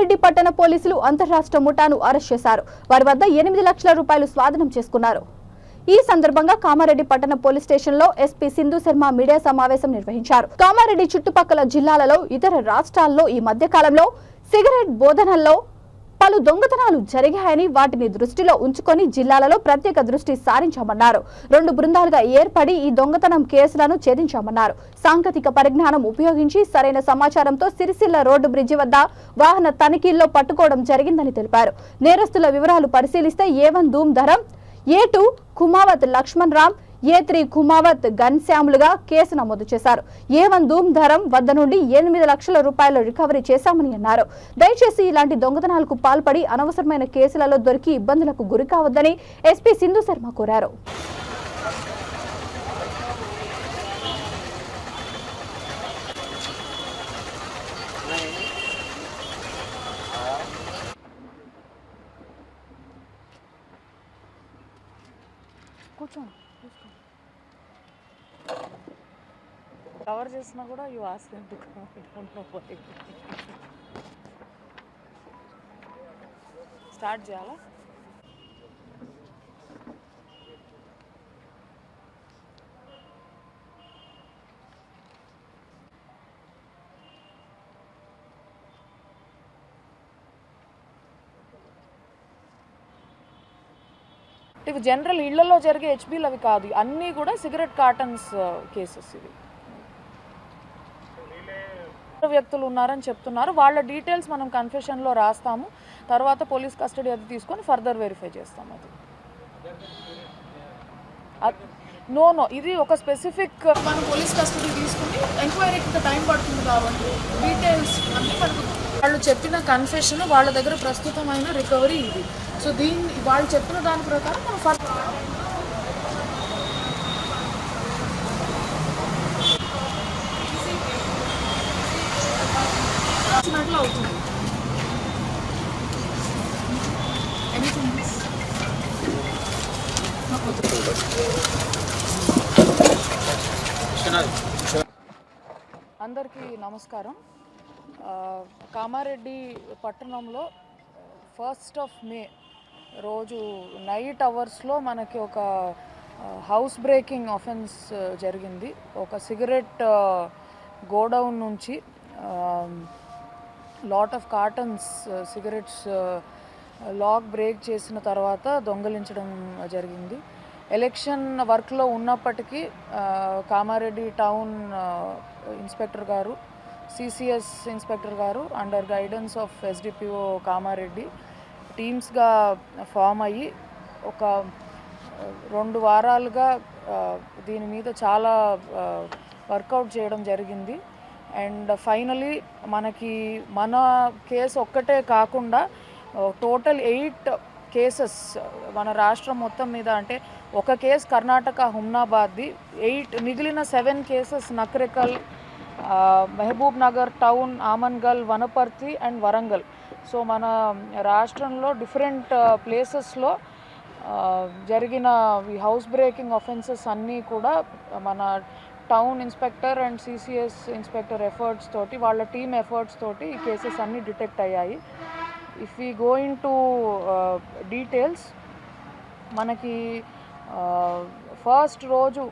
కామారెడ్డి పట్టణ పోలీసులు అంతర్రాష్ట్ర ముఠాను అరెస్ట్ చేశారు. వారి వద్ద 8 లక్షల రూపాయలు స్వాధీనం చేసుకున్నారు. ఈ సందర్భంగా కామారెడ్డి పట్టణ పోలీస్ స్టేషన్ లో ఎస్పీ సింధు శర్మ మీడియా సమావేశం నిర్వహించారు. కామారెడ్డి చుట్టుపక్కల జిల్లాలలో ఇతర రాష్ట్రాల్లో ఈ మధ్య కాలంలో సిగరెట్ బోధనల్లో పలు దొంగతనాలు జరిగాయని వాటిని దృష్టిలో ఉంచుకొని జిల్లాలలో ప్రత్యేక దృష్టి సారించామన్నారు. 2 బృందాలుగా ఏర్పడి ఈ దొంగతనం కేసులను ఛేదించామన్నారు. సాంకేతిక పరిజ్ఞానం ఉపయోగించి సరైన సమాచారంతో సిరిసిల్ల రోడ్డు బ్రిడ్జి వద్ద వాహన తనిఖీల్లో పట్టుకోవడం జరిగిందని తెలిపారు. నేరస్తుల వివరాలు పరిశీలిస్తే A1 ధూమ్ధరం, A2 కుమావత్ లక్ష్మణ్ రామ్, A3 కుమావత్ ఘన్శ్యాములుగా కేసు నమోదు చేశారు. A1 ధూమ్ధరం వద్ద నుండి 8 లక్షల రూపాయలు రికవరీ చేశామని అన్నారు. దయచేసి ఇలాంటి దొంగతనాలకు పాల్పడి అనవసరమైన కేసులలో దొరికి ఇబ్బందులకు గురి కావద్దని ఎస్పీ సింధు శర్మ కోరారు. కవర్ చేసినా కూడా యూ ఆస్క్ ఎందుకు స్టార్ట్ చేయాలా? ఇవి జనరల్ ఇళ్లలో జరిగే హెచ్బీలు అవి కాదు, అన్నీ కూడా సిగరెట్ కార్టన్స్ కేసెస్. ఇవి వ్యక్తులు ఉన్నారని చెప్తున్నారు. వాళ్ళ డీటెయిల్స్ మనం కన్ఫెషన్లో రాస్తాము. తర్వాత పోలీస్ కస్టడీ అది తీసుకొని ఫర్దర్ వెరిఫై చేస్తాము. అది నో ఇది ఒక స్పెసిఫిక్ మనం పోలీస్ కస్టడీ తీసుకుని ఎంక్వైరీకి టైం పడుతుంది కాబట్టి డీటెయిల్స్ అన్నీ మనకు వాళ్ళు చెప్పిన కన్ఫెషన్, వాళ్ళ దగ్గర ప్రస్తుతమైన రికవరీ ఇది. సో దీన్ని వాళ్ళు చెప్పిన దాని ప్రకారం మనం అవుతుంది. అందరికీ నమస్కారం. కామారెడ్డి పట్టణంలో 1st of May రోజు నైట్ అవర్స్లో మనకి ఒక హౌస్ బ్రేకింగ్ ఆఫెన్స్ జరిగింది. ఒక సిగరెట్ గోడౌన్ నుంచి lot of cartons cigarettes lock break చేసిన తర్వాత దొంగలించడం జరిగింది. ఎలక్షన్ వర్క్లో ఉన్నప్పటికీ కామారెడ్డి టౌన్ ఇన్స్పెక్టర్ గారు, CCS ఇన్స్పెక్టర్ గారు under guidance of SDPO Kamareddy టీమ్స్గా ఫామ్ అయ్యి ఒక 2 వారాలుగా దీని మీద చాలా వర్కౌట్ చేయడం జరిగింది. అండ్ ఫైనలీ మనకి మన కేసు ఒక్కటే కాకుండా టోటల్ 8 కేసెస్ మన రాష్ట్రం మొత్తం మీద, అంటే ఒక కేసు కర్ణాటక హుమ్నాబాద్ది, 8 మిగిలిన 7 cases Nakrekal, Mahabubnagar town, Amangal, Wanaparthy and Warangal. So మన రాష్ట్రంలో డిఫరెంట్ ప్లేసెస్లో జరిగిన ఈ హౌస్ బ్రేకింగ్ ఆఫెన్సెస్ అన్నీ కూడా మన town inspector and CCS inspector efforts తోటి, వాళ్ళ టీమ్ ఎఫర్ట్స్ తోటి ఈ కేసెస్ అన్నీ డిటెక్ట్ అయ్యాయి. If we go in to details, మనకి ఫస్ట్ రోజు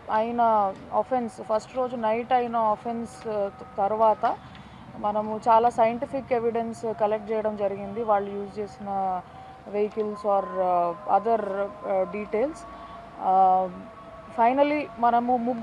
నైట్ అయిన ఆఫెన్స్ తర్వాత మనము చాలా సైంటిఫిక్ ఎవిడెన్స్ కలెక్ట్ చేయడం జరిగింది. వాళ్ళు యూజ్ చేసిన vehicles or other details. Finally మనము